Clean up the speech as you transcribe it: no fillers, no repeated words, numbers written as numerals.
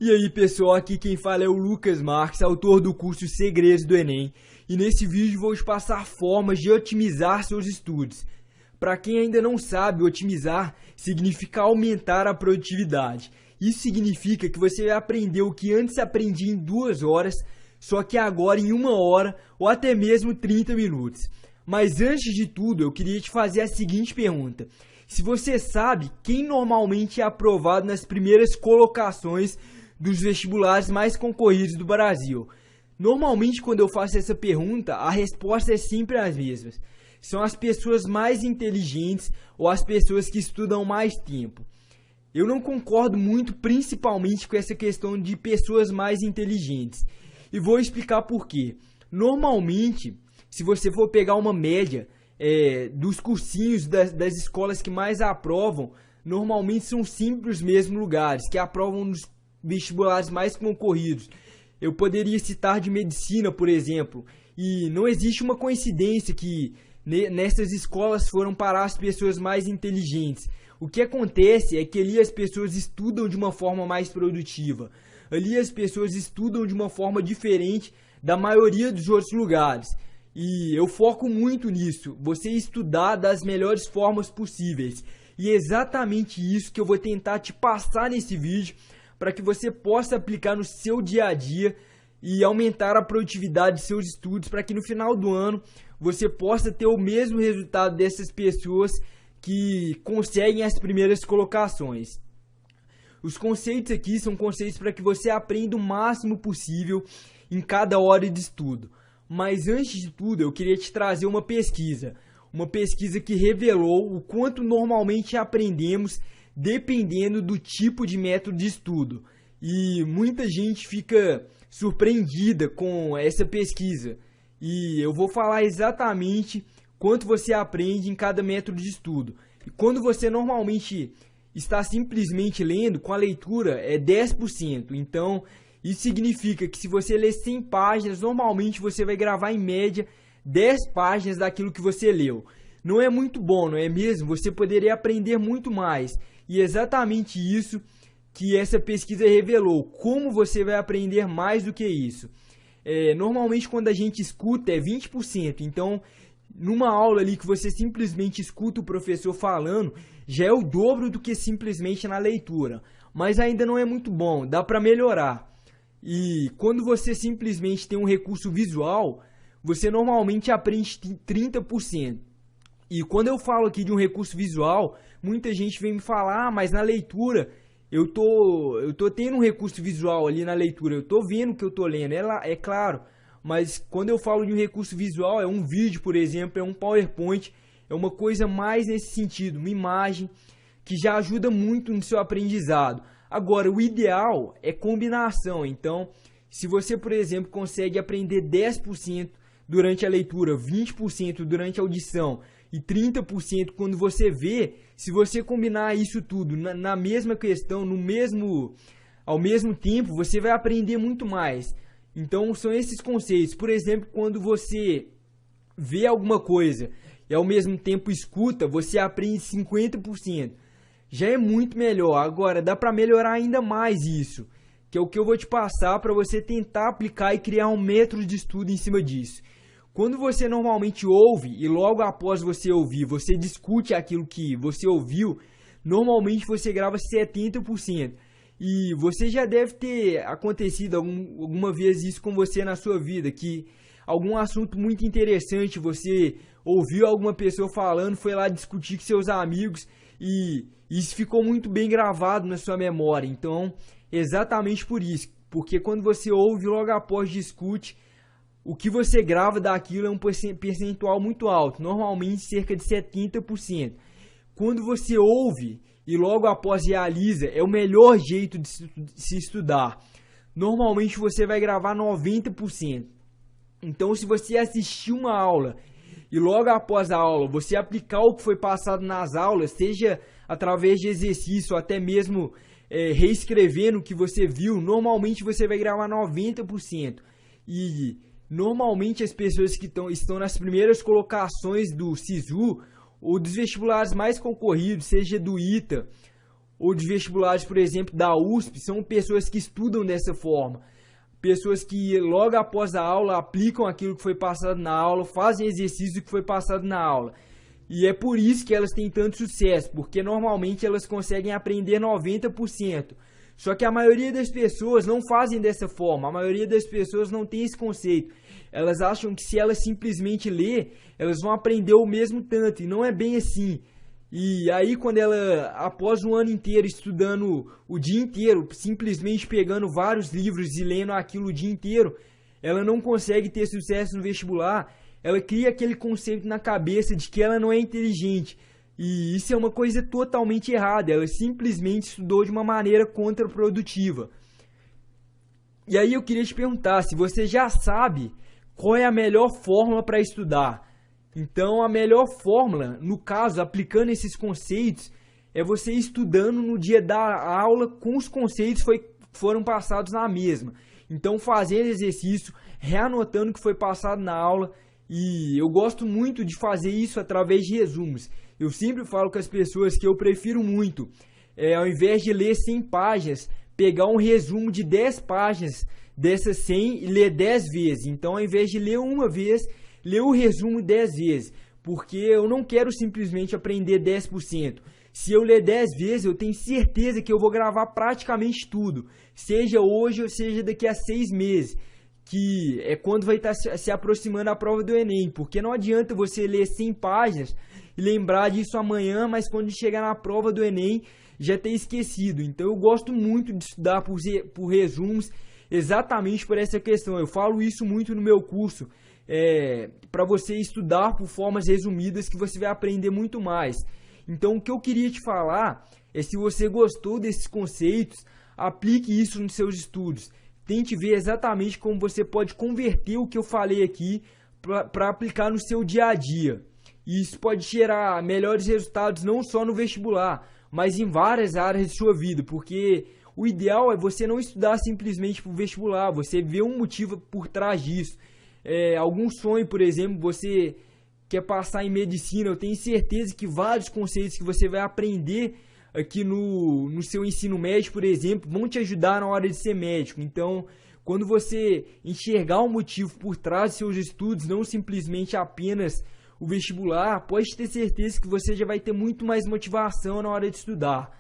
E aí pessoal, aqui quem fala é o Lucas Marques, autor do curso Segredos do Enem. E nesse vídeo vou te passar formas de otimizar seus estudos. Para quem ainda não sabe, otimizar significa aumentar a produtividade. Isso significa que você vai aprender o que antes aprendia em 2 horas, só que agora em 1 hora ou até mesmo 30 minutos. Mas antes de tudo, eu queria te fazer a seguinte pergunta. Se você sabe quem normalmente é aprovado nas primeiras colocações dos vestibulares mais concorridos do Brasil? Normalmente, quando eu faço essa pergunta, a resposta é sempre as mesmas. São as pessoas mais inteligentes ou as pessoas que estudam mais tempo. Eu não concordo muito, principalmente com essa questão de pessoas mais inteligentes. E vou explicar por quê. Normalmente, se você for pegar uma média dos cursinhos das escolas que mais aprovam, normalmente são sempre os mesmos lugares, que aprovam nos vestibulares mais concorridos. Eu poderia citar de medicina, por exemplo, e não existe uma coincidência que nessas escolas foram parar as pessoas mais inteligentes. O que acontece é que ali as pessoas estudam de uma forma mais produtiva. Ali as pessoas estudam de uma forma diferente da maioria dos outros lugares. E eu foco muito nisso, você estudar das melhores formas possíveis. E é exatamente isso que eu vou tentar te passar nesse vídeo, para que você possa aplicar no seu dia a dia e aumentar a produtividade de seus estudos, para que no final do ano você possa ter o mesmo resultado dessas pessoas que conseguem as primeiras colocações. Os conceitos aqui são conceitos para que você aprenda o máximo possível em cada hora de estudo. Mas antes de tudo, eu queria te trazer uma pesquisa que revelou o quanto normalmente aprendemos dependendo do tipo de método de estudo. E muita gente fica surpreendida com essa pesquisa. E eu vou falar exatamente quanto você aprende em cada método de estudo. E quando você normalmente está simplesmente lendo, com a leitura é 10%. Então, isso significa que se você ler 100 páginas, normalmente você vai gravar em média 10 páginas daquilo que você leu. Não é muito bom, não é mesmo? Você poderia aprender muito mais. E é exatamente isso que essa pesquisa revelou. Como você vai aprender mais do que isso? Normalmente quando a gente escuta é 20%. Então, numa aula ali que você simplesmente escuta o professor falando, já é o dobro do que simplesmente na leitura. Mas ainda não é muito bom, dá para melhorar. E quando você simplesmente tem um recurso visual, você normalmente aprende 30%. E quando eu falo aqui de um recurso visual, muita gente vem me falar, mas na leitura eu tô tendo um recurso visual ali na leitura, eu tô vendo o que eu tô lendo, é claro. Mas quando eu falo de um recurso visual, é um vídeo, por exemplo, é um PowerPoint, é uma coisa mais nesse sentido, uma imagem que já ajuda muito no seu aprendizado. Agora, o ideal é combinação. Então, se você, por exemplo, consegue aprender 10% durante a leitura, 20% durante a audição e 30% quando você vê, se você combinar isso tudo na mesma questão, ao mesmo tempo, você vai aprender muito mais. Então, são esses conceitos. Por exemplo, quando você vê alguma coisa e ao mesmo tempo escuta, você aprende 50%. Já é muito melhor. Agora, dá para melhorar ainda mais isso, que é o que eu vou te passar para você tentar aplicar e criar um método de estudo em cima disso. Quando você normalmente ouve e logo após você ouvir, você discute aquilo que você ouviu, normalmente você grava 70%. E você já deve ter acontecido alguma vez isso com você na sua vida, que algum assunto muito interessante, você ouviu alguma pessoa falando, foi lá discutir com seus amigos e isso ficou muito bem gravado na sua memória. Então, exatamente por isso. Porque quando você ouve logo após discute, o que você grava daquilo é um percentual muito alto. Normalmente cerca de 70%. Quando você ouve e logo após realiza, é o melhor jeito de se estudar. Normalmente você vai gravar 90%. Então, se você assistir uma aula e logo após a aula você aplicar o que foi passado nas aulas, seja através de exercício ou até mesmo reescrevendo o que você viu, normalmente você vai gravar 90%. E normalmente as pessoas que estão nas primeiras colocações do SISU ou dos vestibulares mais concorridos, seja do ITA ou de vestibulares, por exemplo, da USP, são pessoas que estudam dessa forma. Pessoas que logo após a aula aplicam aquilo que foi passado na aula, fazem exercício que foi passado na aula. E é por isso que elas têm tanto sucesso, porque normalmente elas conseguem aprender 90%. Só que a maioria das pessoas não fazem dessa forma, a maioria das pessoas não tem esse conceito. Elas acham que se elas simplesmente ler, elas vão aprender o mesmo tanto, e não é bem assim. E aí quando ela, após um ano inteiro estudando o dia inteiro, simplesmente pegando vários livros e lendo aquilo o dia inteiro, ela não consegue ter sucesso no vestibular, ela cria aquele conceito na cabeça de que ela não é inteligente. E isso é uma coisa totalmente errada, ela simplesmente estudou de uma maneira contraprodutiva. E aí eu queria te perguntar, se você já sabe qual é a melhor fórmula para estudar. Então a melhor fórmula, no caso, aplicando esses conceitos, é você estudando no dia da aula com os conceitos que foram passados na mesma. Então fazendo exercício, reanotando o que foi passado na aula. E eu gosto muito de fazer isso através de resumos. Eu sempre falo com as pessoas que eu prefiro muito, ao invés de ler 100 páginas, pegar um resumo de 10 páginas dessas 100 e ler 10 vezes. Então ao invés de ler uma vez, ler o resumo 10 vezes. Porque eu não quero simplesmente aprender 10%. Se eu ler 10 vezes, eu tenho certeza que eu vou gravar praticamente tudo. Seja hoje ou seja daqui a 6 meses. Que é quando vai estar se aproximando a prova do Enem, porque não adianta você ler 100 páginas e lembrar disso amanhã, mas quando chegar na prova do Enem já ter esquecido. Então eu gosto muito de estudar por resumos, exatamente por essa questão. Eu falo isso muito no meu curso, para você estudar por formas resumidas que você vai aprender muito mais. Então o que eu queria te falar é, se você gostou desses conceitos, aplique isso nos seus estudos. Tente ver exatamente como você pode converter o que eu falei aqui para aplicar no seu dia a dia. E isso pode gerar melhores resultados não só no vestibular, mas em várias áreas de sua vida. Porque o ideal é você não estudar simplesmente para o vestibular, você ver um motivo por trás disso. Algum sonho, por exemplo, você quer passar em medicina, eu tenho certeza que vários conceitos que você vai aprender aqui no seu ensino médio, por exemplo, vão te ajudar na hora de ser médico. Então, quando você enxergar um motivo por trás de seus estudos, não simplesmente apenas o vestibular, pode ter certeza que você já vai ter muito mais motivação na hora de estudar.